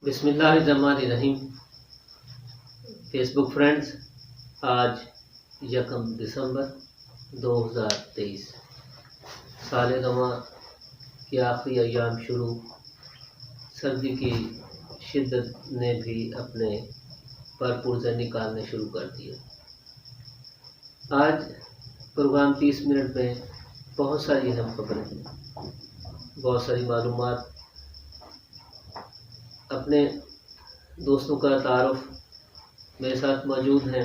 بسم اللہ الرحمن الرحیم۔ فیس بک فرینڈز، آج 1 دسمبر 2023 سال گواں کے آخری ایام شروع۔ سردی کی شدت نے بھی اپنے پر پرزے نکالنے شروع کر دیے۔ آج پروگرام 30 منٹ میں بہت ساری اہم خبریں، بہت ساری معلومات، اپنے دوستوں کا تعارف۔ میرے ساتھ موجود ہیں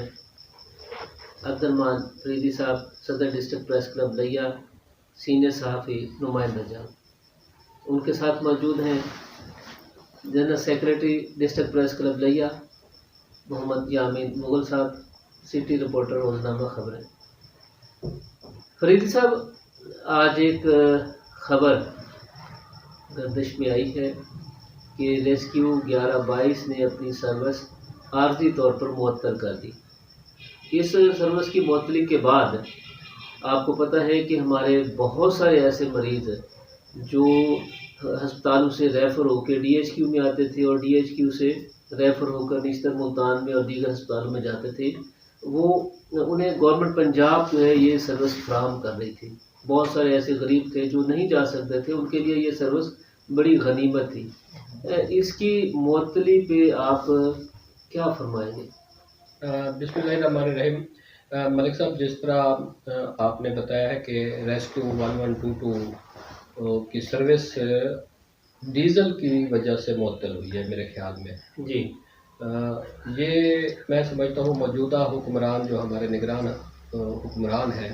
عبدالرحمان فریدی صاحب، صدر ڈسٹرکٹ پریس کلب لیا، سینئر صحافی نمائندہ جان۔ ان کے ساتھ موجود ہیں general secretary district press club لیا محمد یامین مغل صاحب، سٹی رپورٹر روزنامہ خبریں۔ فریدی صاحب، آج ایک خبر گردش میں آئی ہے کہ ریسکیو 1122 نے اپنی سروس عارضی طور پر معطل کر دی۔ اس سروس کی معطلی کے بعد آپ کو پتہ ہے کہ ہمارے بہت سارے ایسے مریض جو ہسپتالوں سے ریفر ہو کے ڈی ایچ کیو میں آتے تھے اور ڈی ایچ کیو سے ریفر ہو کر نیشتر ملتان میں اور دیگر ہسپتالوں میں جاتے تھے، انہیں گورنمنٹ پنجاب جو ہے یہ سروس فراہم کر رہی تھی۔ بہت سارے ایسے غریب تھے جو نہیں جا سکتے تھے، ان کے لیے یہ سروس بڑی غنیمت تھی۔ اس کی معطلی پہ آپ کیا فرمائیں گے؟ بسم اللہ الرحمن الرحیم۔ ملک صاحب، جس طرح آپ نے بتایا ہے کہ ریسکیو 1122 کی سروس ڈیزل کی وجہ سے معطل ہوئی ہے میرے خیال میں جی، یہ میں سمجھتا ہوں موجودہ حکمران جو ہمارے نگران حکمران ہیں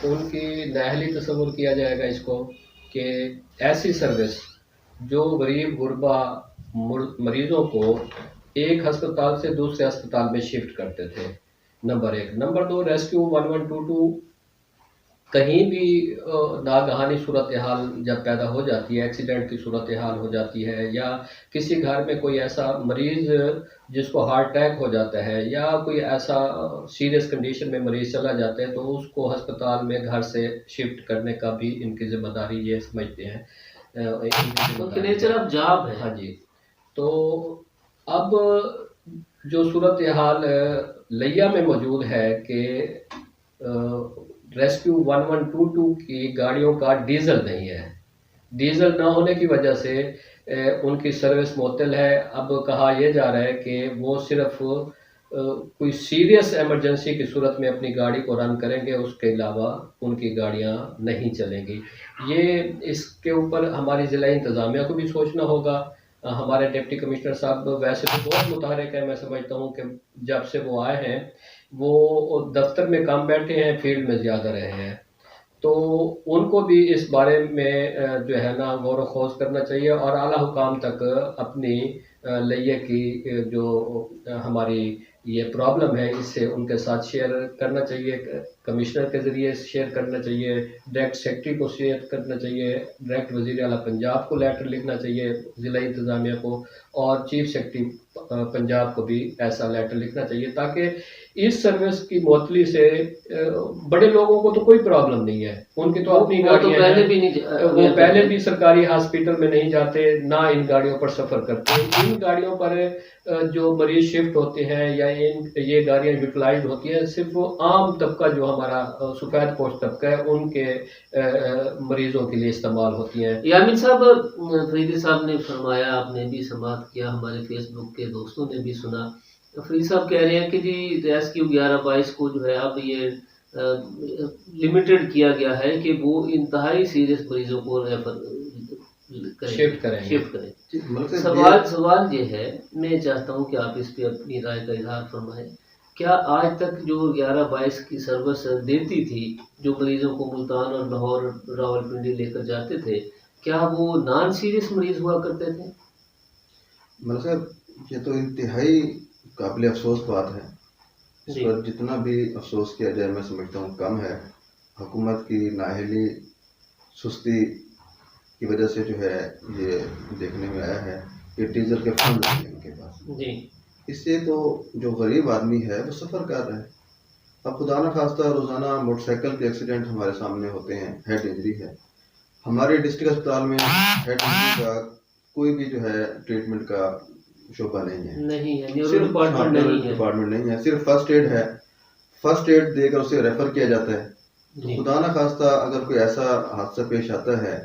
ان کی نااہلی تصور کیا جائے گا اس کو کہ ایسی سروس جو غریب غربا مریضوں کو ایک ہسپتال سے دوسرے ہسپتال میں شفٹ کرتے تھے، نمبر 1۔ نمبر 2، ریسکیو 1122 کہیں بھی ناگہانی صورتحال جب پیدا ہو جاتی ہے، ایکسیڈنٹ کی صورتحال ہو جاتی ہے، یا کسی گھر میں کوئی ایسا مریض جس کو ہارٹ اٹیک ہو جاتا ہے یا کوئی ایسا سیریس کنڈیشن میں مریض چلا جاتا ہے، تو اس کو ہسپتال میں گھر سے شفٹ کرنے کا بھی ان کی ذمہ داری یہ سمجھتے ہیں، نیچر آف جاب ہے۔ ہاں جی۔ تو اب جو صورتحال لیا میں موجود ہے کہ ریسکیو 1122 کی گاڑیوں کا ڈیزل نہیں ہے۔ ڈیزل نہ ہونے کی وجہ سے ان کی سروس معطل ہے۔ اب کہا یہ جا رہا ہے کہ وہ صرف کوئی سیریس ایمرجنسی کی صورت میں اپنی گاڑی کو رن کریں گے، اس کے علاوہ ان کی گاڑیاں نہیں چلیں گی۔ اس کے اوپر ہماری ضلع انتظامیہ کو بھی سوچنا ہوگا۔ ہمارے ڈپٹی کمشنر صاحب ویسے تو بہت متحرک ہیں، میں سمجھتا ہوں کہ جب سے وہ آئے ہیں وہ دفتر میں کم بیٹھے ہیں، فیلڈ میں زیادہ رہے ہیں، تو ان کو بھی اس بارے میں جو ہے نا غور و خوض کرنا چاہیے اور اعلیٰ حکام تک اپنی لئے کی جو ہماری یہ پرابلم ہے اس سے ان کے ساتھ شیئر کرنا چاہیے، کمشنر کے ذریعے شیئر کرنا چاہیے، ڈائریکٹ سیکرٹری کو شیئر کرنا چاہیے، ڈائریکٹ وزیر اعلیٰ پنجاب کو لیٹر لکھنا چاہیے، ضلع انتظامیہ کو، اور چیف سیکرٹری پنجاب کو بھی ایسا لیٹر لکھنا چاہیے، تاکہ اس سروس کی معطلی سے بڑے لوگوں کو تو کوئی پرابلم نہیں ہے، ان کی تو اپنی گاڑیاں ہیں، وہ پہلے بھی سرکاری ہاسپٹل میں نہیں جاتے، نہ ان گاڑیوں پر سفر کرتے۔ ان گاڑیوں پر جو مریض شفٹ ہوتے ہیں یا یہ گاڑیاں یوٹیلائزڈ ہوتی ہیں، صرف وہ عام طبقہ جو ہمارا سفید پوش طبقہ ہے ان کے مریضوں کے لیے استعمال ہوتی ہیں۔ یامین صاحب، فریدی صاحب نے فرمایا، آپ نے بھی سماعت کیا، ہمارے فیس بک کے دوستوں نے بھی سنا۔ فریدی صاحب کہہ رہے ہیں کہ جی ریسکیو 1122 کو جو ہے اب یہ لمیٹڈ کیا گیا ہے کہ وہ انتہائی سیریس مریضوں کو شفٹ کریں۔ سوال یہ ہے، میں چاہتا ہوں کہ آپ اس پہ اپنی رائے کا اظہار فرمائیں۔ کیا آج تک جو 1122 کی سروس دیتی تھی، جو مریضوں کو ملتان اور لاہور راولپنڈی لے کر جاتے تھے، کیا وہ نان سیریس مریض ہوا کرتے تھے؟ مطلب یہ تو انتہائی قابل افسوس بات ہے، اس پر جتنا بھی افسوس کیا جائے میں سمجھتا ہوں کم ہے۔ حکومت کی نااہلی، سستی کی وجہ سے جو ہے یہ دیکھنے میں آیا ہے کہ ڈیزل کے فنڈ نہیں ہیں ان کے پاس، اس سے تو جو غریب آدمی ہے وہ سفر کر رہا ہے۔ اب خدا نخواستہ روزانہ موٹر سائیکل کے ایکسیڈنٹ ہمارے سامنے ہوتے ہیں، ہیڈ انجری ہے۔ ہمارے ڈسٹرکٹ اسپتال میں ہیڈ انجری کا کوئی بھی جو ہے ٹریٹمنٹ کا شعبہ نہیں ہے، نہیں ہے، نیورو صرف ڈپارٹمنٹ نہیں ہے. ڈپارٹمنٹ نہیں ہے، صرف فرسٹ ایڈ ہے. فرسٹ ایڈ دے کر اسے ریفر کیا جاتا ہے. جی خدا نہ خواستہ اگر کوئی ایسا حادثہ پیش آتا ہے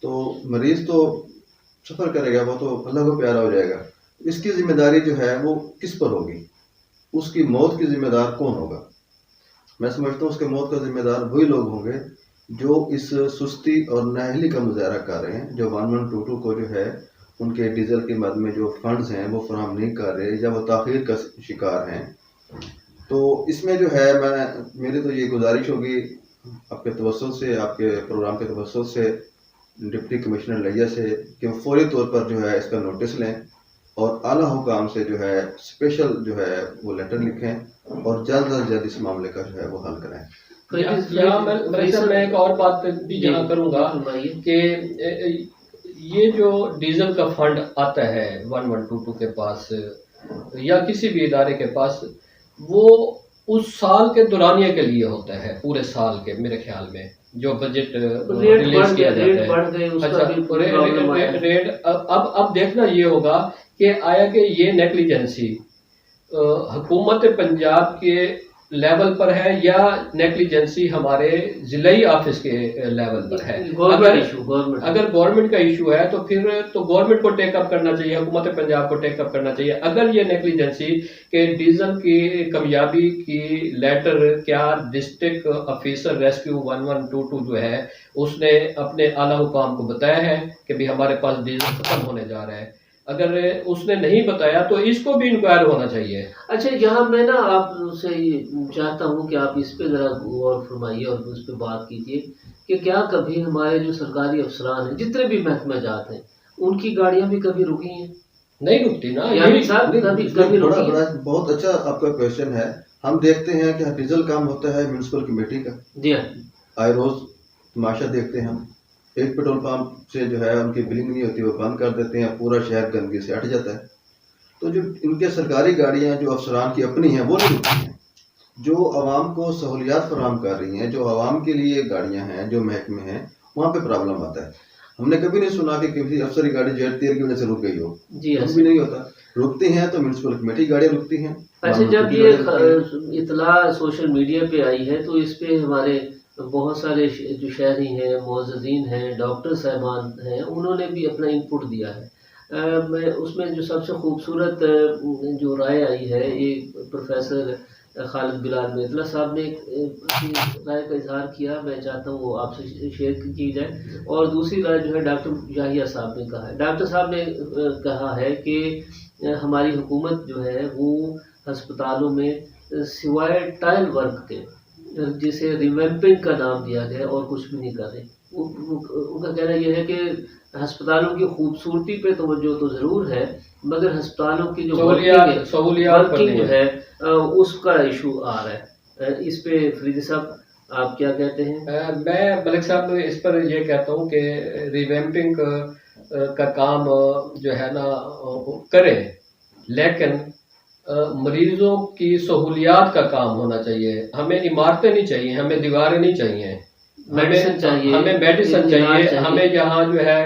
تو مریض تو سفر کرے گا، وہ تو اللہ کو پیارا ہو جائے گا. اس کی ذمہ داری جو ہے وہ کس پر ہوگی؟ اس کی موت کی ذمہ دار کون ہوگا؟ میں سمجھتا ہوں اس کے موت کا ذمہ دار وہی لوگ ہوں گے جو اس سستی اور نااہلی کا مظاہرہ کر رہے ہیں، جو 1122 کو جو ہے ان کے ڈیزل کی مد میں جو فنڈز ہیں وہ فراہم نہیں کر رہے یا وہ تاخیر کا شکار ہیں. تو اس میں جو ہے میری تو یہ گزارش ہوگی آپ کے توسط سے، آپ کے پروگرام کے توسط سے ڈپٹی کمشنر لیا سے، کہ وہ فوری طور پر جو ہے اس کا نوٹس لیں اور اعلیٰ حکام سے جو ہے اسپیشل جو ہے وہ لیٹر لکھیں اور جلد از جلد اس معاملے کا جو ہے وہ حل کریں. یہاں میں ایک اور بات بھی یہاں کروں گا کہ یہ جو ڈیزل کا فنڈ آتا ہے 1122 کے پاس یا کسی بھی ادارے کے پاس، وہ اس سال کے دورانیے کے لیے ہوتا ہے، پورے سال کے میرے خیال میں جو بجٹ ریلیز کیا جاتا ہے. اچھا ریٹ اب دیکھنا یہ ہوگا کہ آیا کہ یہ نیگلیجنسی حکومت پنجاب کے لیول پر ہے یا نیگلیجنسی ہمارے ضلعی آفس کے لیول پر ہے. اگر گورنمنٹ کا ایشو ہے تو پھر تو گورنمنٹ کو ٹیک اپ کرنا چاہیے، حکومت پنجاب کو ٹیک اپ کرنا چاہیے. اگر یہ نیگلیجنسی کہ ڈیزل کی کامیابی کی لیٹر کیا ڈسٹرکٹ آفیسر ریسکیو 1122 جو ہے اس نے اپنے اعلیٰ حکام کو بتایا ہے کہ بھی ہمارے پاس ڈیزل ختم ہونے جا رہا ہے، اگر اس نے نہیں بتایا تو اس کو بھی انکوائر ہونا چاہیے. اچھا یہاں میں نا آپ سے چاہتا ہوں کہ آپ اس پہ ذرا غور فرمائیے اور اس پہ بات کیجیے کہ کیا کبھی ہمارے جو سرکاری افسران ہیں جتنے بھی محکمہ جات ہیں ان کی گاڑیاں بھی کبھی رکی ہیں؟ نہیں رکتی نا. بہت اچھا آپ کا کوشچن ہے. ہم دیکھتے ہیں کہ ڈیزل کام ہوتا ہے میونسپل کمیٹی کا. جی ہاں. آئے روز تماشا دیکھتے ہیں ہم، ایک پیٹرول پمپ سے جو ہے ان کی بلنگ نہیں ہوتی، وہ بند کر دیتے ہیں، پورا شہر گندگی سے ہٹ جاتا ہے. تو جو ان کے سرکاری گاڑیاں جو افسران کی اپنی ہیں وہ نہیں رکتی ہیں، جو عوام کو سہولیات فراہم کر رہی ہیں، جو عوام کے لیے گاڑیاں ہیں، جو محکمے ہیں، وہاں پہ پرابلم آتا ہے. ہم نے کبھی نہیں سنا کہ کسی افسر کی گاڑی جیٹ تیل کی وجہ سے رک گئی ہو. جی کچھ بھی نہیں ہوتا. رکتی ہیں تو میونسپل کمیٹی گاڑیاں رکتی ہیں. اچھا جب یہ اطلاع سوشل میڈیا پہ آئی ہے تو اس پہ ہمارے بہت سارے جو شہری ہیں، معززین ہیں، ڈاکٹر صاحبان ہیں، انہوں نے بھی اپنا انپٹ دیا ہے. اس میں جو سب سے خوبصورت جو رائے آئی ہے یہ پروفیسر خالد بلال میتلا صاحب نے اپنی رائے کا اظہار کیا. میں چاہتا ہوں وہ آپ سے شیئر کی جائے. اور دوسری رائے جو ہے ڈاکٹر یحییٰ صاحب نے کہا ہے. ڈاکٹر صاحب نے کہا ہے کہ ہماری حکومت جو ہے وہ ہسپتالوں میں سوائے ٹائل ورک کے جسے ریویمپنگ کا نام دیا گیا اور کچھ بھی نہیں کر رہے. ان کا کہنا یہ ہے کہ ہسپتالوں کی خوبصورتی پہ توجہ تو ضرور ہے مگر ہسپتالوں کی جو ورکنگ ہے اس کا ایشو آ رہا ہے. اس پہ فریدی صاحب آپ کیا کہتے ہیں؟ میں ملک صاحب اس پر یہ کہتا ہوں کہ ریویمپنگ کا کام جو ہے نا کرے، لیکن مریضوں کی سہولیات کا کام ہونا چاہیے. ہمیں عمارتیں نہیں چاہیے، ہمیں دیواریں نہیں چاہیے، ہمیں میڈیسن چاہیے، ہمیں یہاں جو ہے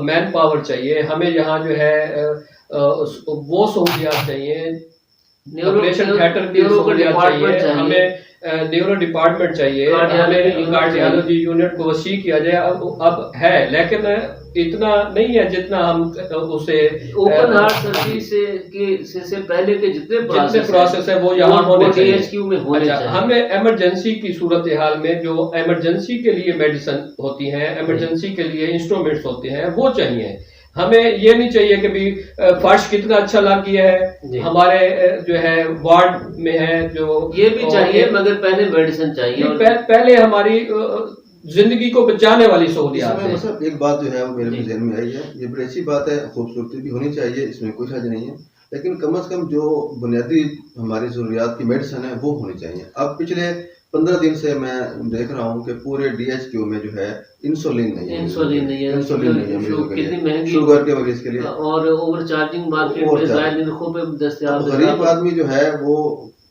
مین پاور چاہیے، ہمیں یہاں جو ہے وہ سہولیات چاہیے، آپریشن تھیٹر کی سہولیات چاہیے، ہمیں نیورو ڈپارٹمنٹ چاہیے، ہمیں کارڈیالوجی یونٹ کو وسیع کیا جائے. اب ہے لیکن اتنا نہیں ہے جتنا ہم اسے اوپن ہارٹ سرجری سے پہلے کے جتنے پروسیس ہے وہ یہاں ہونے چاہیے. ہمیں ایمرجنسی کی صورتحال میں جو ایمرجنسی کے لیے میڈیسن ہوتی ہیں، ایمرجنسی کے لیے انسٹرومنٹس ہوتے ہیں وہ چاہیے. ہمیں یہ نہیں چاہیے کہ بھی فرش کتنا اچھا لگ گیا ہے ہمارے جو ہے وارڈ میں ہے، جو یہ بھی چاہیے مگر پہلے میڈیسن چاہیے، پہلے ہماری زندگی کو بچانے والی سہولیات ہیں. ایک بات جو ہے وہ میرے ذہن میں آئی ہے، یہ بڑی اچھی بات ہے، خوبصورتی بھی ہونی چاہیے، اس میں کوئی حرج نہیں ہے، لیکن کم از کم جو بنیادی ہماری ضروریات کی میڈیسن ہے وہ ہونی چاہیے. اب پچھلے 15 دن سے میں دیکھ رہا ہوں کہ پورے DHQ میں جو ہے انسولین نہیں ہے، شوگر کے مریض کے لیے، اور اوور چارجنگ مارکیٹ میں زائد نرخوں پہ دستیاب. غریب آدمی جو ہے وہ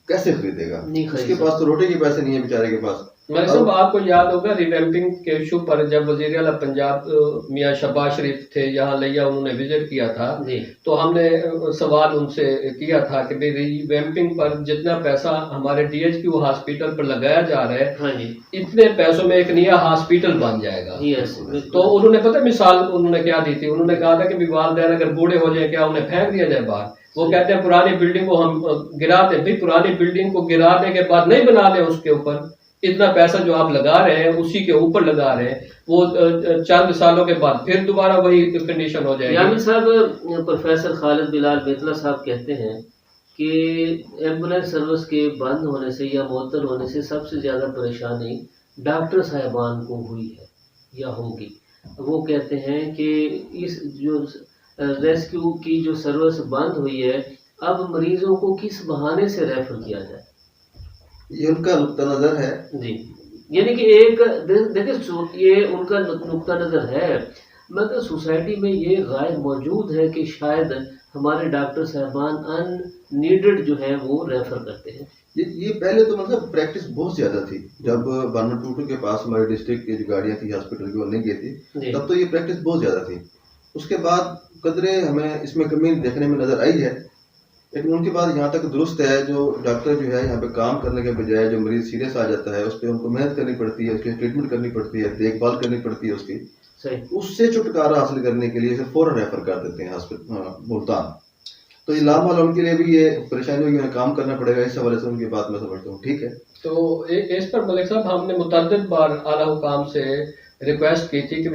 کیسے خریدے گا؟ اس کے پاس تو روٹی کے پیسے نہیں ہے بیچارے کے پاس. ملک صاحب آپ کو یاد ہوگا ریویمپنگ کے ایشو پر جب وزیر اعلیٰ پنجاب میاں شہباز شریف تھے یہاں لیا، انہوں نے وزٹ کیا تھا، تو ہم نے سوال ان سے کیا تھا کہ ریویمپنگ پر جتنا پیسہ ہمارے ڈی ایچ کیو ہاسپٹل پر لگایا جا رہا ہے اتنے پیسوں میں ایک نیا ہاسپٹل بن جائے گا. تو انہوں نے پتہ مثال انہوں نے کیا دی تھی، انہوں نے کہا تھا کہ والدین اگر بوڑھے ہو جائیں کیا انہیں پھینک دیا جائے باہر؟ وہ کہتے ہیں پرانی بلڈنگ کو ہم گرا دیں. بھائی پرانی بلڈنگ کو گرانے کے بعد نہیں بنا دیں اس کے اوپر، اتنا پیسہ جو آپ لگا رہے ہیں اسی کے اوپر لگا رہے ہیں، وہ چند سالوں کے بعد پھر دوبارہ وہی کنڈیشن ہو جائے گی. یامین صاحب، پروفیسر خالد بلال بیتلا صاحب کہتے ہیں کہ ایمبولینس سروس کے بند ہونے سے یا معطل ہونے سے سب سے زیادہ پریشانی ڈاکٹر صاحبان کو ہوئی ہے یا ہوگی. وہ کہتے ہیں کہ اس جو ریسکیو کی جو سروس بند ہوئی ہے، اب مریضوں کو کس بہانے سے ریفر کیا جائے؟ یہ ان کا نقطہ نظر ہے. جی، یعنی کہ ایک دیکھیں یہ ان کا نقطہ نظر ہے، مگر سوسائٹی میں یہ غائب موجود ہے کہ شاید ہمارے ڈاکٹر صاحبان ان نیڈڈ جو ہے وہ ریفر کرتے ہیں. یہ پہلے تو مطلب پریکٹس بہت زیادہ تھی. جب 1122 کے پاس ہمارے ڈسٹرکٹ کی جو گاڑیاں تھی ہاسپٹل کی وہ نہیں گئی تھی، تب تو یہ پریکٹس بہت زیادہ تھی. اس کے بعد قدرے ہمیں اس میں کمی دیکھنے میں نظر آئی ہے، لیکن ان کے بعد یہاں تک درست ہے. جو ڈاکٹر جو ہے یہاں پہ کام کرنے کے بجائے جو مریض سیریس آ جاتا ہے اس پہ ان کو محنت کرنی پڑتی ہے، اس کی ٹریٹمنٹ کرنی پڑتی ہے، دیکھ بھال کرنی پڑتی ہے اس کی. اس سے چھٹکارا حاصل کرنے کے لیے فوراً ریفر کر دیتے ہیں ملتان. تو یہ لامحال ان کے لیے بھی یہ پریشانی ہوگی، انہیں کام کرنا پڑے گا. اس حوالے سے ان کی بات میں سمجھتا ہوں ٹھیک ہے. تو اس پر ملک صاحب ہم نے متعدد بار اعلیٰ حکام سے ریکویسٹ کی تھی کہ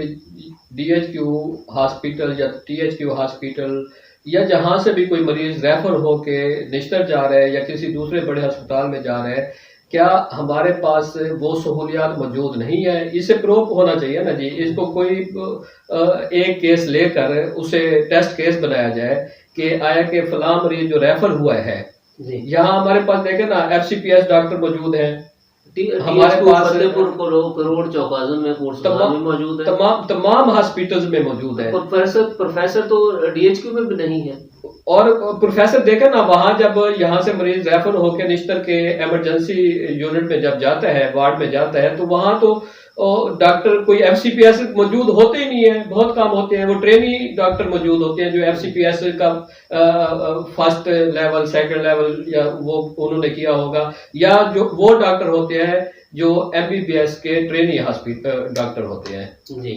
ڈی ایچ کیو ہاسپٹل یا ٹی ایچ کیو ہاسپٹل یا جہاں سے بھی کوئی مریض ریفر ہو کے نشتر جا رہا ہے یا کسی دوسرے بڑے ہسپتال میں جا رہا ہے، کیا ہمارے پاس وہ سہولیات موجود نہیں ہے؟ اسے پروپ ہونا چاہیے نا جی. اس کو کوئی ایک کیس لے کر اسے ٹیسٹ کیس بنایا جائے کہ آیا کہ فلاں مریض جو ریفر ہوا ہے، یہاں ہمارے پاس دیکھیں نا F C P S doctor موجود ہیں، ہمارے پاس کروڑ چوکازن میں موجود ہے، تمام ہاسپٹلز میں موجود ہے. پروفیسر تو ڈی ایچ کیو میں بھی نہیں ہے. اور پروفیسر دیکھیں نا وہاں جب یہاں سے مریض ریفر ہو کے نشتر کے ایمرجنسی یونٹ میں جب جاتا ہے، وارڈ میں جاتا ہے، تو وہاں تو ڈاکٹر کوئی ایف سی پی ایس موجود ہوتے ہی نہیں ہے. بہت کام ہوتے ہیں، وہ ٹرینی ڈاکٹر موجود ہوتے ہیں جو ایف سی پی ایس کا فرسٹ لیول سیکنڈ لیول یا وہ انہوں نے کیا ہوگا، یا جو وہ ڈاکٹر ہوتے ہیں جو ایم بی بی ایس کے ٹرینی ڈاکٹر ہوتے ہیں. جی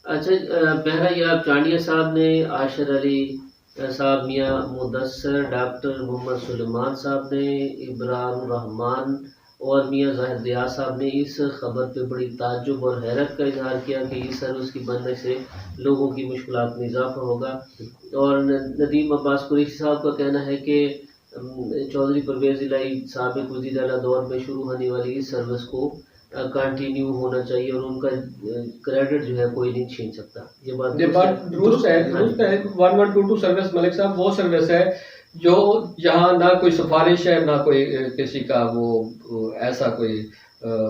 اچھا، بہرحال چانڈیا صاحب نے، عاشر علی صاحب، میاں مدثر، ڈاکٹر محمد سلیمان صاحب نے، ابرار الرحمان اور میاں ظاہر دیاز صاحب نے اس خبر پہ بڑی تعجب اور حیرت کا اظہار کیا کہ اس سروس کی بننے سے لوگوں کی مشکلات میں اضافہ ہوگا. اور ندیم عباس قریشی صاحب کا کہنا ہے کہ چودھری پرویز الہی سابق وزیر اعلیٰ دور میں شروع ہونے والی اس سروس کو کنٹینیو ہونا چاہیے اور ان کا کریڈٹ جو ہے کوئی نہیں چھین سکتا. یہ بات درست ہے. 1122 سروس ملک صاحب وہ سروس ہے جو جہاں نہ کوئی سفارش ہے نہ کوئی کسی کا وہ ایسا کوئی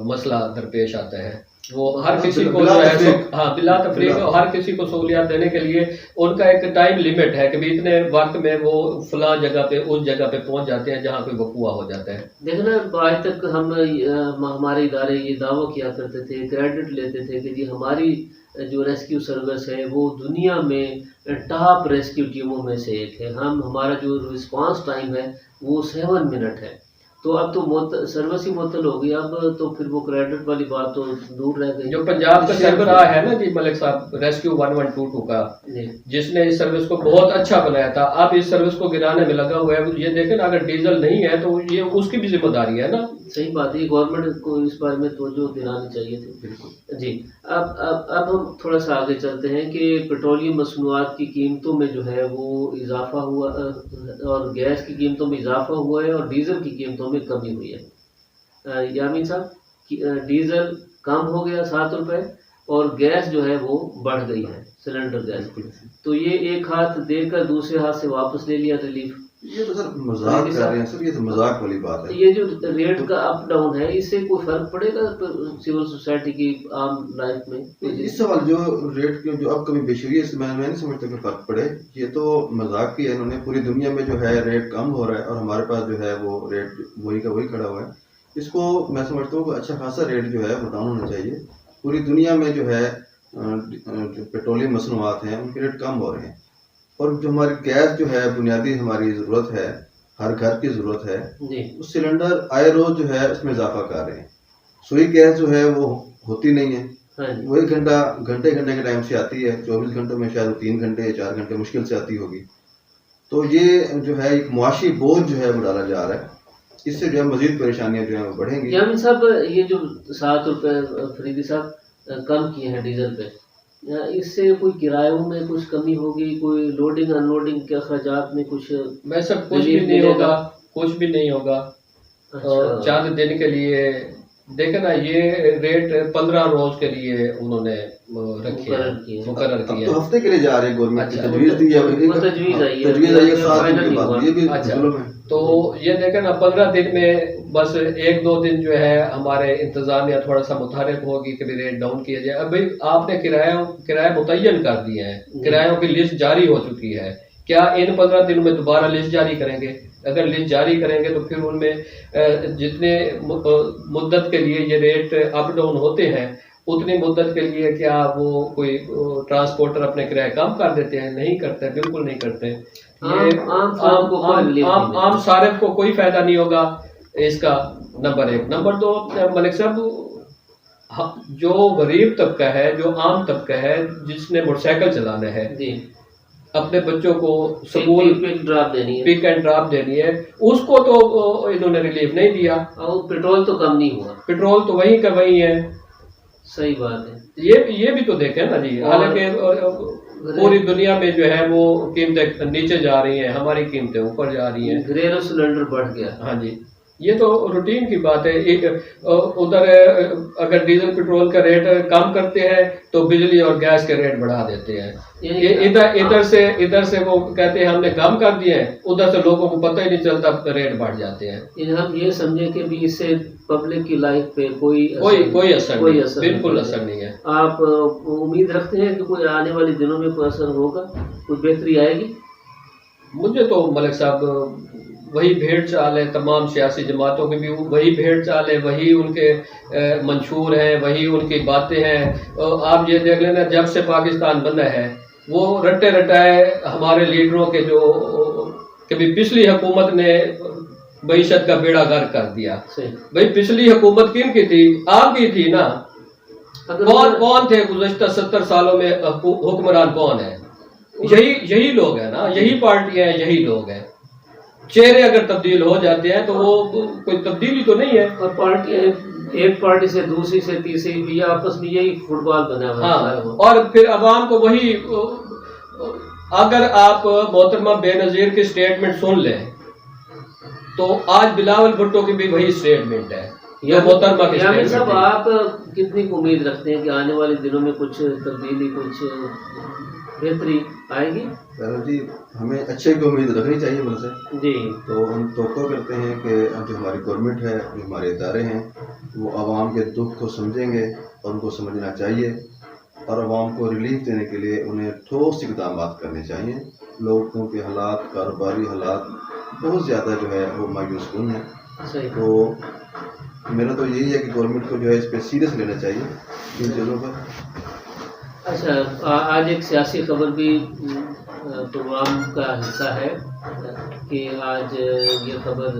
مسئلہ درپیش آتا ہے. وہ ہر کسی کو جو ہے بلا تفریق ہر کسی کو سہولیات دینے کے لیے ان کا ایک ٹائم لیمٹ ہے کہ اتنے وقت میں وہ فلاں جگہ پہ اس جگہ پہ پہنچ جاتے ہیں جہاں کوئی وقوع ہو جاتا ہے. دیکھنا آج تک ہمارے ادارے یہ دعویٰ کیا کرتے تھے، کریڈٹ لیتے تھے کہ جی ہماری جو ریسکیو سروس ہے وہ دنیا میں ٹاپ ریسکیو ٹیموں میں سے ایک ہے. ہمارا جو رسپانس ٹائم ہے وہ 7 منٹ ہے. تو اب تو سروس ہی معطل ہو گئی، اب تو پھر وہ کریڈٹ والی بات تو دور رہ گئی. جو پنجاب کا سربراہ ہے نا جی ملک صاحب ریسکیو 1122 کا، جس نے اس سروس کو بہت اچھا بنایا تھا، اب اس سروس کو گرانے میں لگا ہوا ہے. یہ دیکھیں نا اگر ڈیزل نہیں ہے تو یہ اس کی بھی ذمہ داری ہے نا. صحیح بات ہے، گورنمنٹ کو اس بارے میں توجہ دلانی چاہیے تھی. بالکل جی. اب ہم تھوڑا سا آگے چلتے ہیں کہ پیٹرولیم مصنوعات کی قیمتوں میں جو ہے وہ اضافہ ہوا اور گیس کی قیمتوں میں اضافہ ہوا ہے اور ڈیزل کی قیمتوں میں کمی ہوئی ہے. یامین صاحب، ڈیزل کم ہو گیا 7 روپے اور گیس جو ہے وہ بڑھ گئی ہے، سلنڈر گیس. تو یہ ایک ہاتھ دے کر دوسرے ہاتھ سے واپس لے لیا ریلیف. یہ تو سر مذاق کر رہے ہیں سر، یہ تو مذاق والی بات ہے. یہ جو ریٹ کا اپ ڈاؤن ہے اس سے کوئی فرق پڑے گا سول سوسائٹی کی عام لائف میں؟ اس سوال جو ریٹ کی جو اب کمی بیشی ہوئی ہے اس میں نہیں سمجھتا کہ فرق پڑے. یہ تو مذاق کی ہے، انہوں نے پوری دنیا میں جو ہے ریٹ کم ہو رہا ہے اور ہمارے پاس جو ہے وہ ریٹ وہی کا وہی کھڑا ہوا ہے. اس کو میں سمجھتا ہوں کہ اچھا خاصا ریٹ جو ہے وہ ڈاؤن ہونا چاہیے. پوری دنیا میں جو ہے جو پیٹرولیم مصنوعات ہیں ان کے ریٹ کم ہو رہے ہیں، اور جو ہماری گیس جو ہے بنیادی ہماری ضرورت ہے، ہر گھر کی ضرورت ہے، جی اس سلنڈر آئے روز جو ہے اس میں اضافہ کر رہے ہیں. سوئی گیس جو ہے وہ ہوتی نہیں ہے، ہاں جی. وہ ایک گھنٹے کے ٹائم سے آتی ہے، 24 گھنٹوں میں شاید 3 گھنٹے یا 4 گھنٹے مشکل سے آتی ہوگی. تو یہ جو ہے ایک معاشی بوجھ جو ہے وہ ڈالا جا رہا ہے. اس سے جو ہے مزید پریشانیاں جو ہیں وہ بڑھیں گی. یامین صاحب یہ جو 7 روپے فریدی صاحب کم کیے ہیں ڈیزل پہ، اس سے کوئی کرایوں میں کچھ کمی ہوگی، کوئی لوڈنگ ان لوڈنگ کے اخراجات میں کچھ میں سب کچھ بھی ریلیف نہیں ملے ہوگا، کچھ بھی نہیں ہوگا. اچھا چند دن کے لیے دیکھیں نا، یہ ریٹ 15 روز کے لیے انہوں نے رکھے مقرر کیے. مقرر اب کیے. تو ہفتے کے لیے جا رہے ہیں، گورنمنٹ کی اچھا، تجویز دی ہے، وہ تجویز آئی ہے، تجویز آئی ہے 7 فائنل دن کے نہیں بعد. ہوا. یہ بھی اچھا. ظلم ہے. تو یہ دیکھیں نا، 15 دن میں بس 1-2 دن جو ہے ہمارے انتظامیہ تھوڑا سا متحرک ہوگی کہ ریٹ ڈاؤن کیا جائے. اب بھائی آپ نے کرایہ متعین کر دیے ہیں، کرایوں کی لسٹ جاری ہو چکی ہے. کیا ان 15 دنوں میں دوبارہ لسٹ جاری کریں گے؟ اگر لسٹ جاری کریں گے تو پھر ان میں جتنے مدت کے لیے یہ ریٹ اپ ڈاؤن ہوتے ہیں، اتنی مدت کے لیے کیا وہ کوئی ٹرانسپورٹر اپنے کرایہ کم کر دیتے ہیں؟ نہیں کرتے، بالکل نہیں کرتے. یہ عام صارف کو کوئی فائدہ نہیں ہوگا اس کا. نمبر 1. نمبر 2، ملک صاحب، جو غریب طبقہ ہے، جو عام طبقہ ہے، جس نے موٹر سائیکل چلانا ہے، اپنے بچوں کو سکول پک اینڈ ڈراپ دینی ہے، اس کو تو انہوں نے ریلیف نہیں دیا. اور پیٹرول تو کم نہیں ہوا، پیٹرول تو وہیں کا وہیں ہے. صحیح بات ہے. یہ بھی تو دیکھیں نا جی. حالانکہ پوری دنیا میں جو ہے وہ قیمتیں نیچے جا رہی ہیں، ہماری قیمتیں اوپر جا رہی ہیں. گھریلو سلنڈر بڑھ گیا. ہاں جی، یہ تو روٹین کی بات ہے. ادھر اگر ڈیزل پیٹرول کا ریٹ کم کرتے ہیں تو بجلی اور گیس کے ریٹ بڑھا دیتے ہیں. ادھر سے وہ کہتے ہیں ہم نے کم کر دیے ہیں، ادھر سے لوگوں کو پتہ ہی نہیں چلتا، ریٹ بڑھ جاتے ہیں. ہم یہ سمجھیں کہ بھی اس سے پبلک کی لائف پہ کوئی اثر نہیں، بالکل اثر نہیں ہے. آپ امید رکھتے ہیں کہ کوئی آنے والے دنوں میں کوئی اثر ہوگا، کوئی بہتری آئے گی؟ مجھے تو ملک صاحب وہی بھیڑ چال ہے، تمام سیاسی جماعتوں کے بھی وہی بھیڑ چال ہے، وہی ان کے منشور ہیں، وہی ان کی باتیں ہیں. آپ یہ دیکھ لینا، جب سے پاکستان بنا ہے وہ رٹے رٹائے ہمارے لیڈروں کے جو کبھی پچھلی حکومت نے معیشت کا بیڑا غرق کر دیا. بھائی پچھلی حکومت کن کی تھی؟ آپ کی تھی نا. کون تھے گزشتہ 70 سالوں میں حکمران؟ کون ہے؟ یہی لوگ ہیں نا، یہی پارٹیاں ہیں، یہی لوگ ہیں. چہرے اگر تبدیل ہو جاتے ہیں تو وہ کوئی تبدیلی تو نہیں ہے. اور پارٹیاں ایک پارٹی سے دوسری سے تیسری بھی آپس میں یہی فٹ بال بنا ہوا ہے. اور پھر عوام کو وہی، اگر آپ محترمہ بے نظیر کی سٹیٹمنٹ سن لیں تو آج بلاول بھٹو کی بھی وہی اسٹیٹمنٹ ہے. یامین صاحب، آپ کتنی امید رکھتے ہیں کہ آنے والے دنوں میں کچھ تبدیلی، کچھ بہتری آئے گی؟ جی، ہمیں اچھے کی امید رکھنی چاہیے بل سے جی. تو ہم توقع کرتے ہیں کہ جو ہماری گورنمنٹ ہے، جو ہمارے ادارے ہیں، وہ عوام کے دکھ کو سمجھیں گے اور ان کو سمجھنا چاہیے، اور عوام کو ریلیف دینے کے لیے انہیں ٹھوس اقدامات کرنے چاہیے. لوگوں کے حالات، کاروباری حالات بہت زیادہ جو ہے وہ مایوس کن ہیں. تو میرا تو یہی ہے کہ گورنمنٹ کو جو ہے اس پہ سیریس لینا چاہیے ان چیزوں پر. اچھا، آج ایک سیاسی خبر بھی پروگرام کا حصہ ہے کہ آج یہ خبر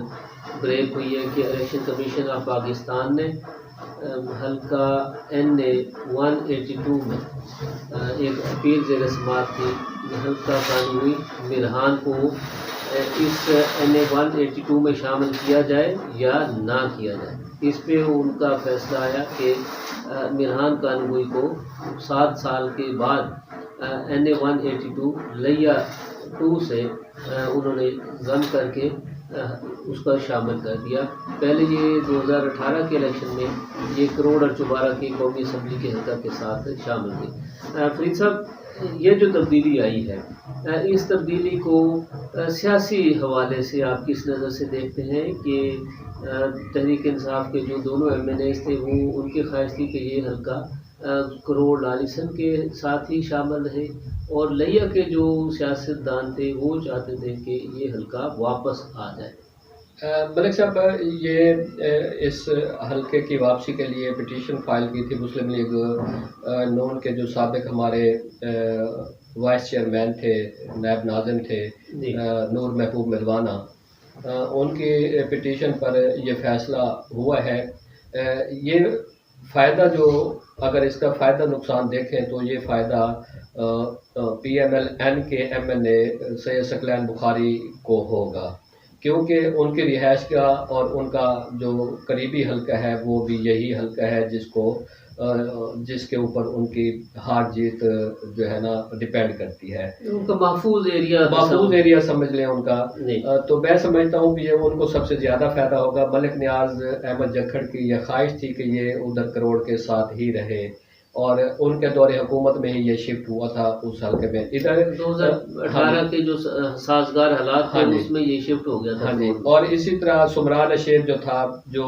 بریک ہوئی ہے کہ الیکشن کمیشن آف پاکستان نے حلقہ NA-182 میں ایک اپیل زیر سماعت کی. حلقہ قانونی مرحان کو اس NA-182 میں شامل کیا جائے یا نہ کیا جائے. اس پہ ان کا فیصلہ آیا کہ مرحان قانونی کو 7 سال کے بعد NA-182 لیا 2 سے انہوں نے ضم کر کے اس کا شامل کر دیا. پہلے یہ 2018 کے الیکشن میں یہ کروڑ اور چوبارہ کی قومی اسمبلی کے حلقہ کے ساتھ شامل ہوئی. فرید صاحب، یہ جو تبدیلی آئی ہے، اس تبدیلی کو سیاسی حوالے سے آپ کس نظر سے دیکھتے ہیں کہ تحریک انصاف کے جو دونوں MNAs تھے وہ ان کی خواہش تھی کہ یہ حلقہ کروڑ لالیسن کے ساتھ ہی شامل رہے، اور لیا کے جو سیاستدان تھے وہ چاہتے تھے کہ یہ حلقہ واپس آ جائے. ملک صاحب یہ اس حلقے کی واپسی کے لیے پٹیشن فائل کی تھی مسلم لیگ نون کے جو سابق ہمارے وائس چیئرمین تھے، نائب ناظم تھے جی نور محبوب ملوانہ، ان کی پٹیشن پر یہ فیصلہ ہوا ہے۔ یہ فائدہ جو اگر اس کا فائدہ نقصان دیکھیں تو یہ فائدہ پی ایم ایل این کے ایم این اے سید ثقلین بخاری کو ہوگا، کیونکہ ان کی رہائش گاہ اور ان کا جو قریبی حلقہ ہے وہ بھی یہی حلقہ ہے جس کے اوپر ان کی ہار جیت جو ہے نا ڈپینڈ کرتی ہے۔ ان کا محفوظ ایریا سمجھ لیں ان کا، جی تو میں سمجھتا ہوں کہ یہ ان کو سب سے زیادہ فائدہ ہوگا۔ ملک نیاز احمد جکھڑ کی یہ خواہش تھی کہ یہ ادھر کروڑ کے ساتھ ہی رہے، اور ان کے دور حکومت میں ہی یہ شفٹ ہوا تھا اس حلقے میں۔ ادھر 2018 کے جو سازگار حالات تھے اس میں یہ شفٹ ہو گیا تھا۔ ہاں جی، اور اسی طرح سمران اشیر جو تھا، جو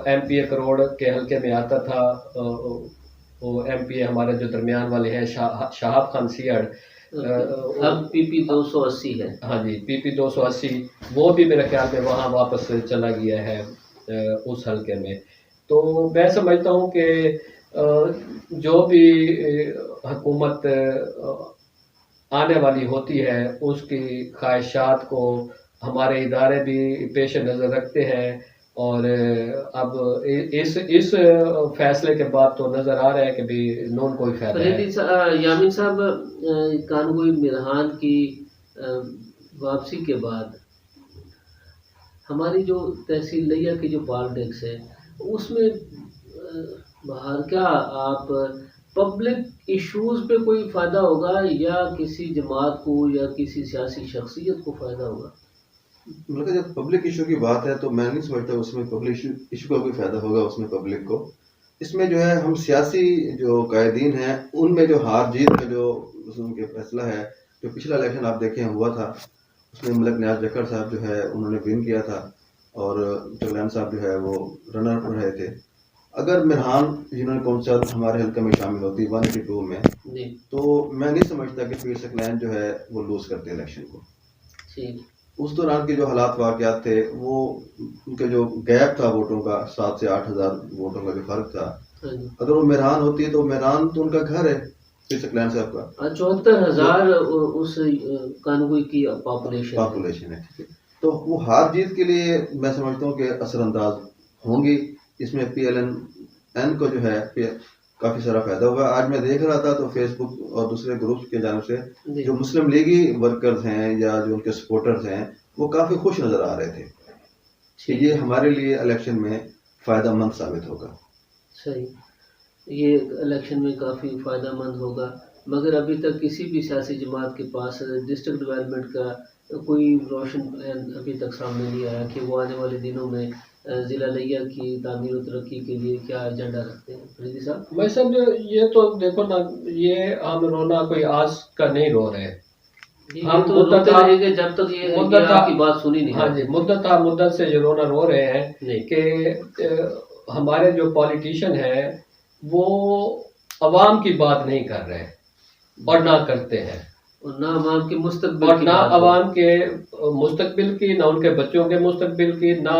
ایم پی اے کروڑ کے حلقے میں آتا تھا، وہ ایم پی اے ہمارے جو درمیان والے ہیں شہاب خان سیڑ، اب پی پی 280 ہے۔ ہاں جی، پی پی 280، وہ بھی میرے خیال میں وہاں واپس چلا گیا ہے اس حلقے میں۔ تو میں سمجھتا ہوں کہ جو بھی حکومت آنے والی ہوتی ہے اس کی خواہشات کو ہمارے ادارے بھی پیش نظر رکھتے ہیں، اور اب اس فیصلے کے بعد تو نظر آ رہا ہے کہ بھی نون کوئی فائدہ ہے۔ یامین صاحب، کانگوئی مرحان کی واپسی کے بعد ہماری جو تحصیل لیا کی جو پالیٹکس ہے اس میں باہر کیا آپ پبلک ایشوز پہ کوئی فائدہ ہوگا یا کسی جماعت کو یا کسی سیاسی شخصیت کو فائدہ ہوگا؟ مطلب جب پبلک ایشو کی بات ہے تو میں نہیں سمجھتا اس میں پبلک ایشو کا کوئی فائدہ ہوگا اس میں پبلک کو۔ اس میں جو ہے ہم سیاسی جو قائدین ہیں ان میں جو ہار جیت کا جو ان کے فیصلہ ہے، جو پچھلا الیکشن آپ دیکھیں ہوا تھا اس میں ملک نیاز جکھڑ صاحب جو ہے انہوں نے ون کیا تھا، اور چغلین صاحب جو ہے وہ رنر اپ رہے تھے۔ اگر مرحان جنہوں نے کونسل ہمارے حلقے میں شامل ہوتی 182 میں، تو میں نہیں سمجھتا کہ پیر ثقلین جو ہے وہ لوز کرتے الیکشن کو۔ اس دوران کے جو حالات واقعات تھے، وہ ان کے جو گیپ تھا ووٹوں کا 7 سے 8 ہزار ووٹوں کا جو فرق تھا، اگر وہ میران ہوتی ہے تو میران تو ان کا گھر ہے پیر ثقلین صاحب کا، 74,000 اس کانگوئی کی پاپولیشن ہے، ٹھیک ہے۔ تو وہ ہار جیت کے لیے میں سمجھتا ہوں کہ اثر انداز ہوں گی۔ اس میں پی ایل این کو جو ہے کافی سارا فائدہ ہوگا۔ آج میں دیکھ رہا تھا تو فیس بک اور دوسرے گروپس کی جانب سے جو مسلم لیگی ورکرز ہیں یا جو ان کے سپورٹرز ہیں وہ کافی خوش نظر آ رہے تھے کہ یہ ہمارے لیے الیکشن میں فائدہ مند ثابت ہوگا۔ صحیح، یہ الیکشن میں کافی فائدہ مند ہوگا، مگر ابھی تک کسی بھی سیاسی جماعت کے پاس ڈسٹرکٹ ڈیولپمنٹ کا کوئی روشن پلان ابھی تک سامنے نہیں آیا کہ وہ آنے والے دنوں میں ضلع لیا کی تعمیر و ترقی کے لیے کیا ایجنڈا رکھتے ہیں۔ فریدی صاحب، میں سمجھ یہ تو دیکھو نا، یہ ہم رونا کوئی آس کا نہیں رو رہے، ہم تو روتے رہیں گے جب تک یہ آپ کی بات سنی نہیں۔ ہاں جی، مدت سے یہ رونا رو رہے ہیں کہ ہمارے جو پولیٹیشین ہیں وہ عوام کی بات نہیں کر رہے اور نہ کرتے ہیں، اور نہ عوام کے مستقبل اور نہ عوام کے مستقبل کی، نہ ان کے بچوں کے مستقبل کی، نہ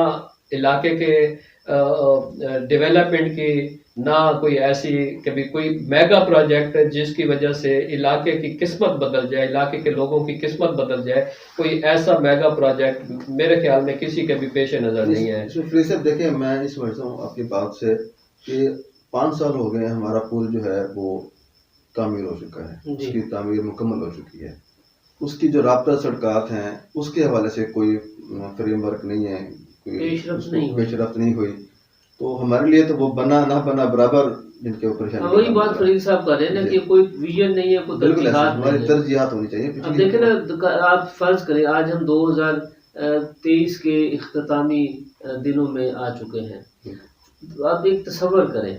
علاقے کے ڈیولپمنٹ کی، نہ کوئی ایسی کبھی کوئی میگا پروجیکٹ جس کی وجہ سے علاقے کی قسمت بدل جائے، علاقے کے لوگوں کی قسمت بدل جائے، کوئی ایسا میگا پروجیکٹ میرے خیال میں کسی کے بھی پیش نظر نہیں ہے۔ فریز صاحب دیکھیں، میں یہ سمجھتا ہوں آپ کی بات سے کہ 5 سال ہو گئے ہمارا پل جو ہے وہ تعمیر ہو چکا ہے، اس کی تعمیر مکمل ہو چکی ہے، اس کی جو رابطہ سڑکات ہیں اس کے حوالے سے کوئی فریم ورک نہیں ہے، کوئی پیش رفت نہیں ہوئی، تو ہمارے لیے تو وہ بنا نہ بنا برابر جن کے اوپر وہی بات فرید صاحب کر رہے ہیں نا کہ کوئی ویژن نہیں ہے، کوئی ترجیحات نہیں ہے، ہماری ترجیحات ہونی چاہیے۔ اب دیکھیں نا، آپ فرض کریں آج ہم 2023 کے اختتامی دنوں میں آ چکے ہیں، آپ ایک تصور کریں،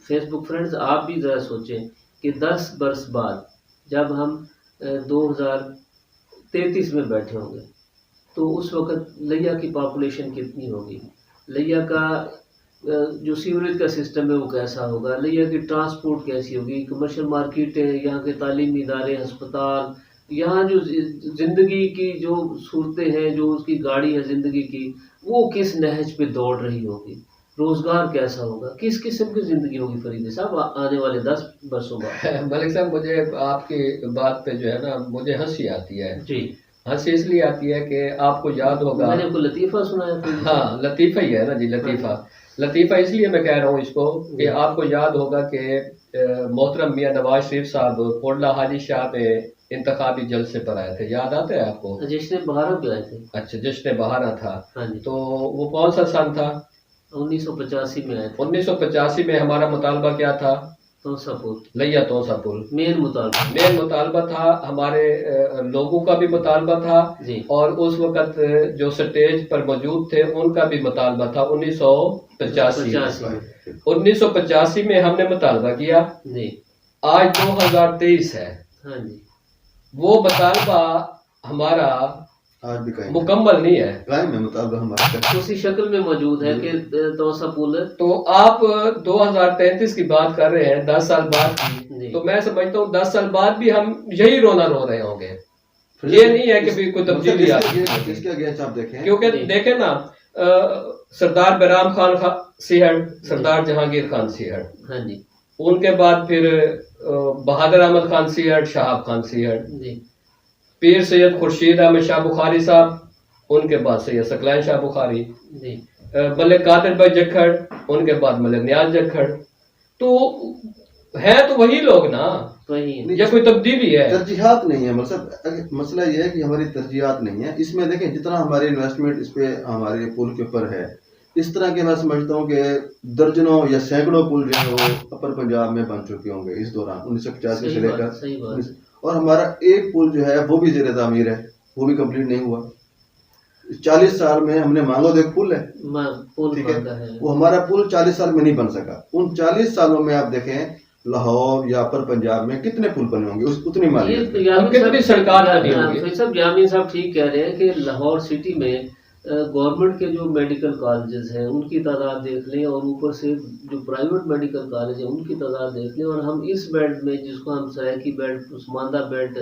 فیس بک فرینڈز آپ بھی ذرا سوچیں کہ 10 برس بعد جب ہم 2033 میں بیٹھے ہوں گے تو اس وقت لیا کی پاپولیشن کتنی ہوگی، لیا کا جو سیوریج کا سسٹم ہے وہ کیسا ہوگا، لیا کی ٹرانسپورٹ کیسی ہوگی، کمرشل مارکیٹیں، یہاں کے تعلیمی ادارے، ہسپتال، یہاں جو زندگی کی جو صورتیں ہیں، جو اس کی گاڑی ہے زندگی کی، وہ کس نہج پہ دوڑ رہی ہوگی، روزگار کیسا ہوگا، کس قسم کی زندگی ہوگی فریدی صاحب آنے والے 10 برسوں بعد؟ ملک صاحب مجھے آپ کی بات پہ جو ہے نا مجھے ہنسی آتی ہے. جی، ہنسی اس لیے آتی ہے کہ آپ کو یاد ہوگا. میں نے کوئی لطیفہ سنایا تھا. ہاں لطیفہ ہی ہے نا جی، لطیفہ. لطیفہ اس لیے میں کہہ رہا ہوں اس کو کہ آپ کو یاد ہوگا کہ محترم میاں نواز شریف صاحب کوٹلہ حاجی شاہ میں انتخابی جلسے پر آئے تھے، یاد آتا ہے آپ کو؟ جشن بہارا پہ آئے تھے. اچھا جشن بہارا تھا. ہاں جی، تو وہ کون سا سن تھا؟ 1985 میں آئے تھے. 1985 میں ہمارا مطالبہ کیا تھا؟ توسا پور لیا توسا پل. مین مطالبہ. مین مطالبہ تھا، ہمارے لوگوں کا بھی مطالبہ تھا جی، اور اس وقت جو سٹیج پر موجود تھے ان کا بھی مطالبہ تھا. 1985 میں ہم نے مطالبہ کیا. جی، آج 2023 ہے. ہاں جی، وہ مطالبہ ہمارا آج بھی قائم مکمل نہیں ہے. قائم ہے مطالبہ ہمارا، اسی شکل میں موجود ہے کہ توسا پل. تو آپ 2033 کی بات کر رہے ہیں، 10 سال بعد کی. جی، تو میں سمجھتا ہوں 10 سال بعد بھی ہم یہی رونا رو رہے ہوں گے. یہ نہیں ہے کہ کوئی تبدیلی آتی ہے. اس کے اگینسٹ آپ دیکھیں، کیونکہ دیکھیں نا سردار بیرام خان سیہڑ، سردار جہانگیر خان سیہڑ، ہاں جی، ان کے بعد پھر بہادر احمد خان سیہڑ، شہاب خان سیہڑ، جی، پیر سید خورشید احمد شاہ بخاری صاحب، ان کے بعد سید ثقلین شاہ بخاری، جی، ملک قادر بھائی جکھڑ، ان کے بعد ملک نیاز جکھڑ. تو ہیں تو وہی لوگ نا، وہی. یا کوئی تبدیلی ہے؟ ترجیحات نہیں ہے. مسئلہ یہ ہے کہ ہماری ترجیحات نہیں ہے. اس میں دیکھیں جتنا ہماری انویسٹمنٹ اس پہ ہمارے پل کے اوپر ہے، اس طرح کے میں سمجھتا ہوں کہ درجنوں یا سینکڑوں پل جو ہے وہ اپر پنجاب میں بن چکے ہوں گے اس دوران 1985 سے لے کر. صحیح بات. اور ہمارا ایک پل جو ہے وہ بھی زیر تعمیر ہے، وہ بھی کمپلیٹ نہیں ہوا. 40 سال میں ہم نے مانگو ایک پل ہے، ٹھیک ہے، وہ ہمارا پل 40 سال میں نہیں بن سکا. ان 40 سالوں میں آپ دیکھیں لاہور یا اپر پنجاب میں کتنے پل بنے ہوں گے، اتنی مالیت. کتنی سرکار بنی ہوگی. یامین صاحب ٹھیک کہہ رہے ہیں کہ لاہور سٹی میں گورنمنٹ کے جو میڈیکل کالجز ہیں ان کی تعداد دیکھ لیں، اور اوپر سے جو پرائیویٹ میڈیکل کالج ہیں ان کی تعداد دیکھ لیں، اور ہم اس بیلٹ میں جس کو ہم سرائکی بیلٹ، عثماندہ بیلٹ،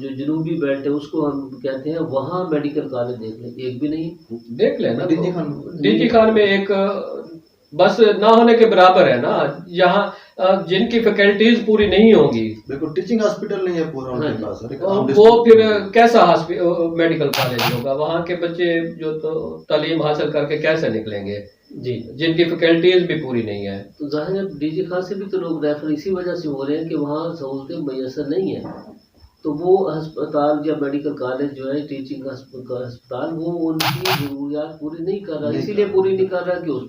جو جنوبی بیلٹ ہے اس کو ہم کہتے ہیں، وہاں میڈیکل کالج دیکھ لیں، ایک بھی نہیں. دیکھ لیں نا، ڈی جی خان میں ایک بس نہ ہونے کے برابر ہے نا. یہاں جن کی فیکلٹیز پوری نہیں ہوں گی، بالکل ٹیچنگ ہاسپٹل نہیں ہے پورا ان کے پاس، وہ پھر کیسا میڈیکل کالج ہوگا؟ وہاں کے بچے جو تو تعلیم حاصل کر کے کیسے نکلیں گے جی، جن کی فیکلٹیز بھی پوری نہیں ہے. تو ظاہر ہے ڈی جی خان سے بھی تو لوگ ریفر اسی وجہ سے ہو رہے ہیں کہ وہاں سہولتیں میسر نہیں ہیں. تو وہ ہسپتال یا میڈیکل کالج جو ہے ٹیچنگ ہسپتال، وہ ان کی ضروریات پوری نہیں کر رہا. اسی لیے پوری نہیں کر رہا کہ اس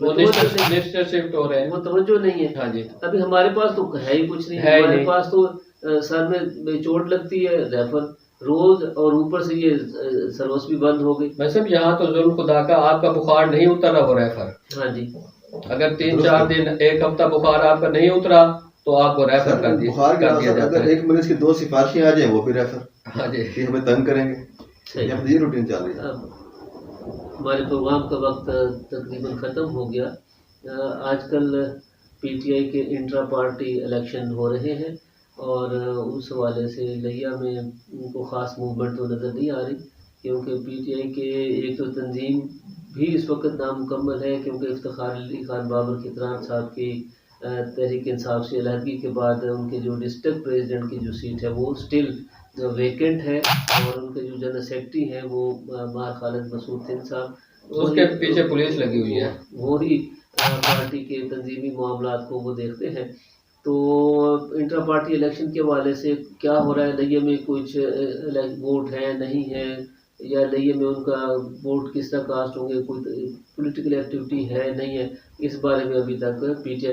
پہ شفٹ ہو رہے ہیں، وہ توجہ نہیں ہے. ہاں جی. ابھی ہمارے پاس تو ہے ہی کچھ نہیں. ہمارے پاس تو سر میں چوٹ لگتی ہے ریفر روز، اور اوپر سے یہ سروس بھی بند ہو گئی. ویسے یہاں تو ظلم خدا کا، آپ کا بخار نہیں اتر رہا وہ ریفر. ہاں جی، اگر 3-4 دن، ایک ہفتہ بخار آپ کا نہیں اترا تو آپ کو ریفر کر دیا جاتا اگر ہے. ایک مریض کی 2 سفارشیں آ جائیں وہ بھی ریفر، ہاں جی، کہ ہمیں تنگ کریں گے. یہ روٹین چل رہی ہے. ہمارے پروگرام کا وقت تقریباً ختم ہو گیا. آج کل پی ٹی آئی کے انٹرا پارٹی الیکشن ہو رہے ہیں، اور اس حوالے سے لیا میں ان کو خاص موومنٹ تو نظر نہیں آ رہی، کیونکہ پی ٹی آئی کے ایک تو تنظیم بھی اس وقت نامکمل ہے، کیونکہ افتخار علی خان بابر کتران صاحب کی تحریک انصاف سے علیحدگی کے بعد ان کے جو ڈسٹرکٹ پریزیڈنٹ کی جو سیٹ ہے وہ اسٹل ویکینٹ ہے، اور ان کے جو جنرل سیکرٹری ہیں وہ ماہر خالد مسعود تھن صاحب، اس کے پیچھے پولیس لگی ہوئی ہے. وہی پارٹی کے تنظیمی معاملات کو وہ دیکھتے ہیں. تو انٹرا پارٹی الیکشن کے حوالے سے کیا ہو رہا ہے، لئیے میں کچھ ووٹ ہے نہیں ہے، یا لئیے میں ان کا ووٹ کس طرح کاسٹ ہوں گے، کوئی پولیٹیکل ایکٹیویٹی ہے نہیں ہے، اس بارے میں ابھی تک پی ٹی آئی